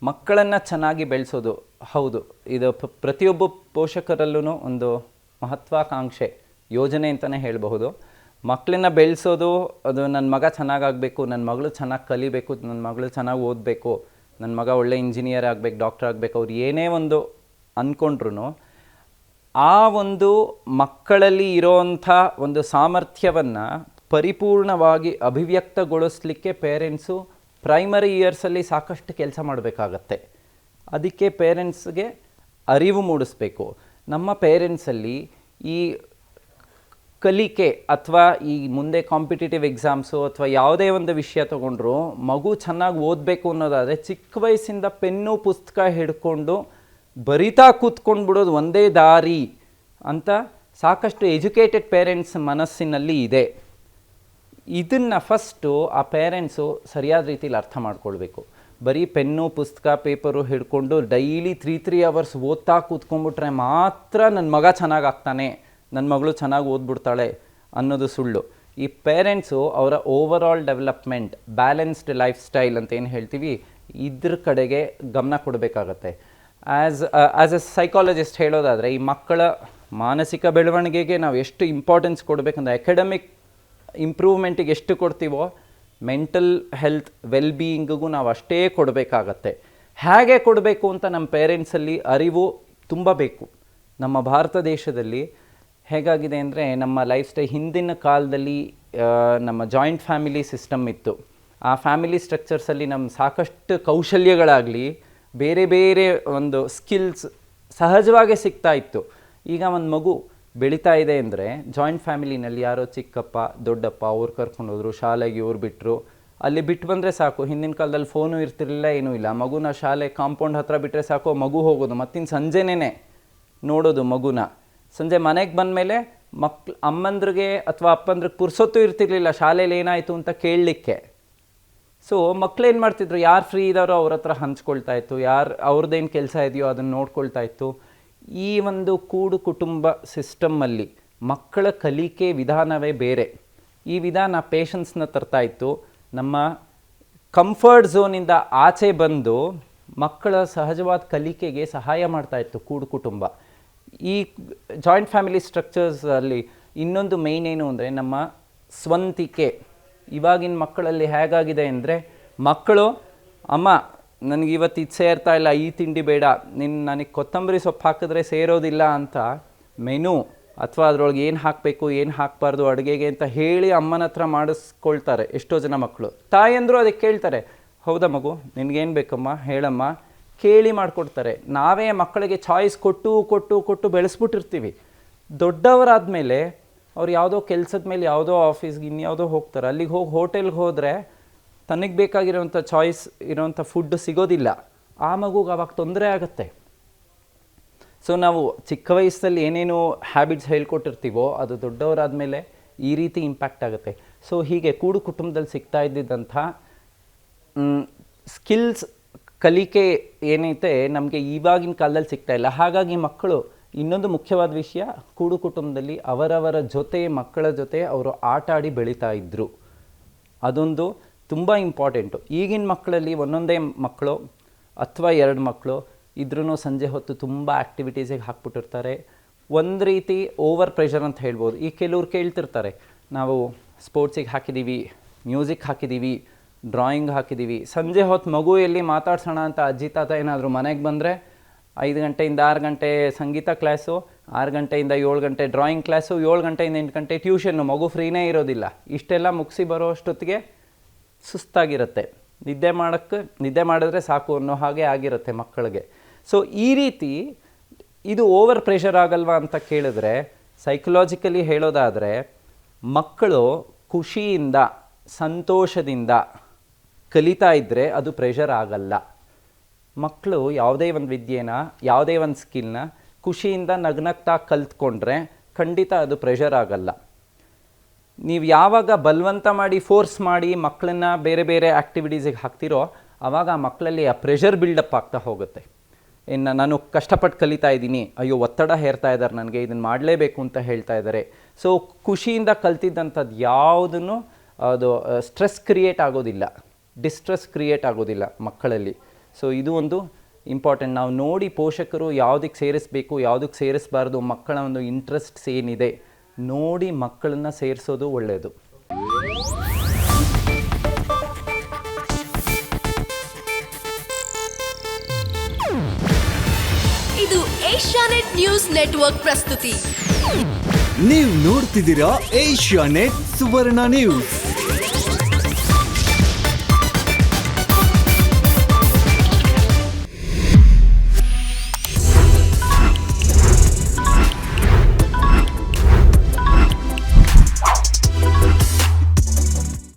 ಮಕ್ಕಳನ್ನು ಚೆನ್ನಾಗಿ ಬೆಳೆಸೋದು ಹೌದು, ಇದು ಪ್ರತಿಯೊಬ್ಬ ಪೋಷಕರಲ್ಲೂ ಒಂದು ಮಹತ್ವಾಕಾಂಕ್ಷೆ ಯೋಜನೆ ಅಂತಲೇ ಹೇಳಬಹುದು. ಮಕ್ಕಳನ್ನ ಬೆಳೆಸೋದು, ಅದು ನನ್ನ ಮಗ ಚೆನ್ನಾಗಾಗಬೇಕು, ನನ್ನ ಮಗಳು ಚೆನ್ನಾಗಿ ಕಲಿಬೇಕು, ನನ್ನ ಮಗಳು ಚೆನ್ನಾಗಿ ಓದಬೇಕು, ನನ್ನ ಮಗ ಒಳ್ಳೆ ಇಂಜಿನಿಯರ್ ಆಗಬೇಕು, ಡಾಕ್ಟರ್ ಆಗಬೇಕು, ಅವ್ರು ಏನೇ ಒಂದು ಅಂದ್ಕೊಂಡ್ರು ಆ ಒಂದು ಮಕ್ಕಳಲ್ಲಿ ಇರೋವಂಥ ಒಂದು ಸಾಮರ್ಥ್ಯವನ್ನು ಪರಿಪೂರ್ಣವಾಗಿ ಅಭಿವ್ಯಕ್ತಗೊಳಿಸ್ಲಿಕ್ಕೆ ಪೇರೆಂಟ್ಸು ಪ್ರೈಮರಿ ಇಯರ್ಸಲ್ಲಿ ಸಾಕಷ್ಟು ಕೆಲಸ ಮಾಡಬೇಕಾಗತ್ತೆ. ಅದಕ್ಕೆ ಪೇರೆಂಟ್ಸ್ಗೆ ಅರಿವು ಮೂಡಿಸ್ಬೇಕು. ನಮ್ಮ ಪೇರೆಂಟ್ಸಲ್ಲಿ ಈ ಕಲಿಕೆ ಅಥವಾ ಈ ಮುಂದೆ ಕಾಂಪಿಟೇಟಿವ್ ಎಕ್ಸಾಮ್ಸು ಅಥವಾ ಯಾವುದೇ ಒಂದು ವಿಷಯ ತೊಗೊಂಡ್ರು ಮಗು ಚೆನ್ನಾಗಿ ಓದಬೇಕು ಅನ್ನೋದಾದರೆ ಚಿಕ್ಕ ವಯಸ್ಸಿಂದ ಪೆನ್ನು ಪುಸ್ತಕ ಹಿಡ್ಕೊಂಡು ಬರಿತಾ ಕೂತ್ಕೊಂಡ್ಬಿಡೋದು ಒಂದೇ ದಾರಿ ಅಂತ ಸಾಕಷ್ಟು ಎಜುಕೇಟೆಡ್ ಪೇರೆಂಟ್ಸ್ ಮನಸ್ಸಿನಲ್ಲಿ ಇದೆ. ಇದನ್ನು ಫಸ್ಟು ಆ ಪೇರೆಂಟ್ಸು ಸರಿಯಾದ ರೀತಿಯಲ್ಲಿ ಅರ್ಥ ಮಾಡ್ಕೊಳ್ಬೇಕು. ಬರೀ ಪೆನ್ನು ಪುಸ್ತಕ ಪೇಪರು ಹಿಡ್ಕೊಂಡು ಡೈಲಿ 3 ಅವರ್ಸ್ ಓದ್ತಾ ಕೂತ್ಕೊಂಡ್ಬಿಟ್ರೆ ಮಾತ್ರ ನನ್ನ ಮಗ ಚೆನ್ನಾಗಾಗ್ತಾನೆ, ನನ್ನ ಮಗಳು ಚೆನ್ನಾಗಿ ಓದ್ಬಿಡ್ತಾಳೆ ಅನ್ನೋದು ಸುಳ್ಳು. ಈ ಪೇರೆಂಟ್ಸು ಅವರ overall development, balanced life style ಅಂತ ಏನು ಹೇಳ್ತೀವಿ, ಇದ್ರ ಕಡೆಗೆ ಗಮನ ಕೊಡಬೇಕಾಗತ್ತೆ. ಆ್ಯಸ್ ಎ ಸೈಕಾಲಜಿಸ್ಟ್ ಹೇಳೋದಾದರೆ, ಈ ಮಕ್ಕಳ ಮಾನಸಿಕ ಬೆಳವಣಿಗೆಗೆ ನಾವು ಎಷ್ಟು ಇಂಪಾರ್ಟೆನ್ಸ್ ಕೊಡಬೇಕಂದ್ರೆ, ಅಕಾಡೆಮಿಕ್ ಇಂಪ್ರೂವ್ಮೆಂಟಿಗೆ ಎಷ್ಟು ಕೊಡ್ತೀವೋ ಮೆಂಟಲ್ ಹೆಲ್ತ್ ವೆಲ್ಬೀಯಿಂಗಿಗೂ ನಾವು ಅಷ್ಟೇ ಕೊಡಬೇಕಾಗತ್ತೆ. ಹೇಗೆ ಕೊಡಬೇಕು ಅಂತ ನಮ್ಮ ಪೇರೆಂಟ್ಸಲ್ಲಿ ಅರಿವು ತುಂಬ ಬೇಕು. ನಮ್ಮ ಭಾರತ ದೇಶದಲ್ಲಿ ಹೇಗಾಗಿದೆ ಅಂದರೆ, ನಮ್ಮ ಲೈಫ್ ಸ್ಟೈಲ್ ಹಿಂದಿನ ಕಾಲದಲ್ಲಿ ನಮ್ಮ ಜಾಯಿಂಟ್ ಫ್ಯಾಮಿಲಿ ಸಿಸ್ಟಮ್ ಇತ್ತು. ಆ ಫ್ಯಾಮಿಲಿ ಸ್ಟ್ರಕ್ಚರ್ಸಲ್ಲಿ ನಮ್ಮ ಸಾಕಷ್ಟು ಕೌಶಲ್ಯಗಳಾಗಲಿ ಬೇರೆ ಬೇರೆ ಒಂದು ಸ್ಕಿಲ್ಸ್ ಸಹಜವಾಗೇ ಸಿಗ್ತಾ ಇತ್ತು. ಈಗ ಒಂದು ಮಗು ಬೆಳೀತಾ ಇದೆ ಅಂದರೆ ಜಾಯಿಂಟ್ ಫ್ಯಾಮಿಲಿನಲ್ಲಿ ಯಾರೋ ಚಿಕ್ಕಪ್ಪ ದೊಡ್ಡಪ್ಪ ಅವ್ರು ಕರ್ಕೊಂಡೋದ್ರು, ಶಾಲೆಗೆ ಇವ್ರು ಬಿಟ್ಟರು, ಅಲ್ಲಿ ಬಿಟ್ಟು ಬಂದರೆ ಸಾಕು. ಹಿಂದಿನ ಕಾಲದಲ್ಲಿ ಫೋನು ಇರ್ತಿರಲಿಲ್ಲ, ಏನೂ ಇಲ್ಲ. ಮಗುನ ಶಾಲೆ ಕಾಂಪೌಂಡ್ ಹತ್ರ ಬಿಟ್ಟರೆ ಸಾಕು, ಮಗು ಹೋಗೋದು. ಮತ್ತಿನ್ನು ಸಂಜೆನೇ ನೋಡೋದು ಮಗುನ. ಸಂಜೆ ಮನೆಗೆ ಬಂದಮೇಲೆ ಅಮ್ಮಂದ್ರಿಗೆ ಅಥವಾ ಅಪ್ಪಂದ್ರಿಗೆ ಪುರ್ಸೊತ್ತು ಇರ್ತಿರ್ಲಿಲ್ಲ ಶಾಲೆಯಲ್ಲಿ ಏನಾಯಿತು ಅಂತ ಕೇಳಲಿಕ್ಕೆ. ಸೊ ಮಕ್ಕಳೇನು ಮಾಡ್ತಿದ್ರು, ಯಾರು ಫ್ರೀ ಇದ್ದಾರೋ ಅವ್ರ ಹತ್ರ ಹಂಚ್ಕೊಳ್ತಾ ಇತ್ತು, ಯಾರು ಅವ್ರದ್ದೇನು ಕೆಲಸ ಇದೆಯೋ ಅದನ್ನು ನೋಡ್ಕೊಳ್ತಾ ಇತ್ತು. ಈ ಒಂದು ಕೂಡು ಕುಟುಂಬ ಸಿಸ್ಟಮ್ಮಲ್ಲಿ ಮಕ್ಕಳ ಕಲಿಕೆ ವಿಧಾನವೇ ಬೇರೆ. ಈ ವಿಧಾನ ಪೇಷನ್ಸ್ನ ತರ್ತಾ ಇತ್ತು. ನಮ್ಮ ಕಂಫರ್ಟ್ ಝೋನಿಂದ ಆಚೆ ಬಂದು ಮಕ್ಕಳ ಸಹಜವಾದ ಕಲಿಕೆಗೆ ಸಹಾಯ ಮಾಡ್ತಾ ಇತ್ತು ಕೂಡು ಕುಟುಂಬ. ಈ ಜಾಯಿಂಟ್ ಫ್ಯಾಮಿಲಿ ಸ್ಟ್ರಕ್ಚರ್ಸಲ್ಲಿ ಇನ್ನೊಂದು ಮೇಯ್ನ್ ಏನು ಅಂದರೆ ನಮ್ಮ ಸ್ವಂತಿಕೆ. ಇವಾಗಿನ ಮಕ್ಕಳಲ್ಲಿ ಹೇಗಾಗಿದೆ ಅಂದರೆ, ಮಕ್ಕಳು ಅಮ್ಮ ನನಗೆ ಇವತ್ತು ಇದು ಸೇರ್ತಾ ಇಲ್ಲ, ಈ ತಿಂಡಿ ಬೇಡ, ನನಗೆ ಕೊತ್ತಂಬರಿ ಸೊಪ್ಪು ಹಾಕಿದ್ರೆ ಸೇರೋದಿಲ್ಲ ಅಂತ ಮೆನು ಅಥವಾ ಅದರೊಳಗೆ ಏನು ಹಾಕಬೇಕು ಏನು ಹಾಕಬಾರ್ದು ಅಡುಗೆಗೆ ಅಂತ ಹೇಳಿ ಅಮ್ಮನ ಹತ್ರ ಮಾಡಿಸ್ಕೊಳ್ತಾರೆ ಎಷ್ಟೋ ಜನ ಮಕ್ಕಳು. ತಾಯಿಯಂದರು ಅದಕ್ಕೆ ಕೇಳ್ತಾರೆ, ಹೌದಾ ಮಗು ನಿನಗೇನು ಬೇಕಮ್ಮ ಹೇಳಮ್ಮ, ಕೇಳಿ ಮಾಡಿಕೊಡ್ತಾರೆ. ನಾವೇ ಮಕ್ಕಳಿಗೆ ಚಾಯ್ಸ್ ಕೊಟ್ಟು ಕೊಟ್ಟು ಕೊಟ್ಟು ಬೆಳೆಸ್ಬಿಟ್ಟಿರ್ತೀವಿ. ದೊಡ್ಡವರಾದಮೇಲೆ ಅವ್ರು ಯಾವುದೋ ಕೆಲಸದ ಮೇಲೆ ಯಾವುದೋ ಆಫೀಸ್ಗೆ ಇನ್ಯಾವುದೋ ಹೋಗ್ತಾರೆ. ಅಲ್ಲಿಗೆ ಹೋಗಿ ಹೋಟೆಲ್ಗೆ ಹೋದರೆ ತನಗೆ ಬೇಕಾಗಿರೋವಂಥ ಚಾಯ್ಸ್ ಇರೋವಂಥ ಫುಡ್ ಸಿಗೋದಿಲ್ಲ. ಆ ಮಗುಗೆ ಆವಾಗ ತೊಂದರೆ ಆಗುತ್ತೆ. ಸೊ ನಾವು ಚಿಕ್ಕ ವಯಸ್ಸಲ್ಲಿ ಏನೇನು ಹ್ಯಾಬಿಟ್ಸ್ ಹೇಳ್ಕೊಟ್ಟಿರ್ತೀವೋ ಅದು ದೊಡ್ಡವರಾದಮೇಲೆ ಈ ರೀತಿ ಇಂಪ್ಯಾಕ್ಟ್ ಆಗುತ್ತೆ. ಸೊ ಹೀಗೆ ಕೂಡು ಕುಟುಂಬದಲ್ಲಿ ಸಿಗ್ತಾ ಇದ್ದಿದ್ದಂಥ ಸ್ಕಿಲ್ಸ್ ಕಲಿಕೆ ಏನೈತೆ ನಮಗೆ ಇವಾಗಿನ ಕಾಲದಲ್ಲಿ ಸಿಗ್ತಾ ಇಲ್ಲ. ಹಾಗಾಗಿ ಮಕ್ಕಳು ಇನ್ನೊಂದು ಮುಖ್ಯವಾದ ವಿಷಯ, ಕೂಡು ಕುಟುಂಬದಲ್ಲಿ ಅವರವರ ಜೊತೆ ಮಕ್ಕಳ ಜೊತೆ ಅವರು ಆಟ ಆಡಿ ಬೆಳೀತಾ ಇದ್ದರು. ಅದೊಂದು ತುಂಬ ಇಂಪಾರ್ಟೆಂಟು. ಈಗಿನ ಮಕ್ಕಳಲ್ಲಿ ಒಂದೊಂದೇ ಮಕ್ಕಳು ಅಥವಾ 2 ಮಕ್ಕಳು ಇದ್ರೂ ಸಂಜೆ ಹೊತ್ತು ತುಂಬ ಆ್ಯಕ್ಟಿವಿಟೀಸಿಗೆ ಹಾಕ್ಬಿಟ್ಟಿರ್ತಾರೆ. ಒಂದು ರೀತಿ ಓವರ್ ಪ್ರೆಷರ್ ಅಂತ ಹೇಳ್ಬೋದು. ಈ ಕೆಲವ್ರು ಕೇಳ್ತಿರ್ತಾರೆ, ನಾವು ಸ್ಪೋರ್ಟ್ಸಿಗೆ ಹಾಕಿದ್ದೀವಿ, ಮ್ಯೂಸಿಕ್ ಹಾಕಿದ್ದೀವಿ, ಡ್ರಾಯಿಂಗ್ ಹಾಕಿದ್ದೀವಿ, ಸಂಜೆ ಹೊತ್ತು ಮಗು ಎಲ್ಲಿ ಮಾತಾಡ್ಸೋಣ ಅಂತ ಅಜ್ಜಿ ತಾತ ಏನಾದರೂ ಮನೆಗೆ ಬಂದರೆ 5 ಗಂಟೆಯಿಂದ 6 ಗಂಟೆ ಸಂಗೀತ ಕ್ಲಾಸು, 6 ಗಂಟೆಯಿಂದ 7 ಗಂಟೆ ಡ್ರಾಯಿಂಗ್ ಕ್ಲಾಸು, 7 ಗಂಟೆಯಿಂದ 8 ಗಂಟೆ ಟ್ಯೂಷನ್ನು, ಮಗು ಫ್ರೀನೇ ಇರೋದಿಲ್ಲ. ಇಷ್ಟೆಲ್ಲ ಮುಗಿಸಿ ಬರೋ ಅಷ್ಟೊತ್ತಿಗೆ ಸುಸ್ತಾಗಿರುತ್ತೆ. ನಿದ್ದೆ ಮಾಡಿದ್ರೆ ಸಾಕು ಅನ್ನೋ ಹಾಗೆ ಆಗಿರುತ್ತೆ ಮಕ್ಕಳಿಗೆ. ಸೊ ಈ ರೀತಿ ಇದು ಓವರ್ ಪ್ರೆಷರ್ ಆಗಲ್ವಾ ಅಂತ ಕೇಳಿದ್ರೆ, ಸೈಕಲಾಜಿಕಲಿ ಹೇಳೋದಾದರೆ ಮಕ್ಕಳು ಖುಷಿಯಿಂದ ಸಂತೋಷದಿಂದ ಕಲಿತಾ ಇದ್ದರೆ ಅದು ಪ್ರೆಷರ್ ಆಗಲ್ಲ. ಮಕ್ಕಳು ಯಾವುದೇ ಒಂದು ವಿದ್ಯೆನ ಯಾವುದೇ ಒಂದು ಸ್ಕಿಲ್ನ ಖುಷಿಯಿಂದ ನಗ್ನಗ್ತಾ ಕಲ್ತ್ಕೊಂಡ್ರೆ ಖಂಡಿತ ಅದು ಪ್ರೆಷರ್ ಆಗಲ್ಲ. ನೀವು ಯಾವಾಗ ಬಲವಂತ ಮಾಡಿ ಫೋರ್ಸ್ ಮಾಡಿ ಮಕ್ಕಳನ್ನ ಬೇರೆ ಬೇರೆ ಆ್ಯಕ್ಟಿವಿಟೀಸಿಗೆ ಹಾಕ್ತಿರೋ ಆವಾಗ ಆ ಮಕ್ಕಳಲ್ಲಿ ಆ ಪ್ರೆಷರ್ ಬಿಲ್ಡಪ್ ಆಗ್ತಾ ಹೋಗುತ್ತೆ. ಇನ್ನು ನಾನು ಕಷ್ಟಪಟ್ಟು ಕಲಿತಾ ಇದ್ದೀನಿ, ಅಯ್ಯೋ ಒತ್ತಡ ಹೇರ್ತಾ ಇದ್ದಾರೆ ನನಗೆ, ಇದನ್ನು ಮಾಡಲೇಬೇಕು ಅಂತ ಹೇಳ್ತಾ ಇದ್ದಾರೆ. ಸೊ ಖುಷಿಯಿಂದ ಕಲ್ತಿದ್ದಂಥದ್ದು ಯಾವುದನ್ನು ಅದು ಸ್ಟ್ರೆಸ್ ಕ್ರಿಯೇಟ್ ಆಗೋದಿಲ್ಲ, ಡಿಸ್ಟ್ರೆಸ್ ಕ್ರಿಯೇಟ್ ಆಗೋದಿಲ್ಲ ಮಕ್ಕಳಲ್ಲಿ. ಸೊ ಇದು ಒಂದು ಇಂಪಾರ್ಟೆಂಟ್. ನಾವು ನೋಡಿ ಪೋಷಕರು ಯಾವುದಕ್ಕೆ ಸೇರಿಸಬೇಕು, ಯಾವುದಕ್ಕೆ ಸೇರಿಸಬಾರ್ದು, ಮಕ್ಕಳ ಒಂದು ಇಂಟ್ರೆಸ್ಟ್ಸ್ ಏನಿದೆ ನೋಡಿ ಮಕ್ಕಳನ್ನ ಸೇರಿಸೋದು ಒಳ್ಳೆಯದು. ಇದು ಏಷ್ಯಾನೆಟ್ ನ್ಯೂಸ್ ನೆಟ್ವರ್ಕ್ ಪ್ರಸ್ತುತಿ. ನೀವು ನೋಡ್ತಿದ್ದೀರಾ ಏಷ್ಯಾನೆಟ್ ಸುವರ್ಣ ನ್ಯೂಸ್.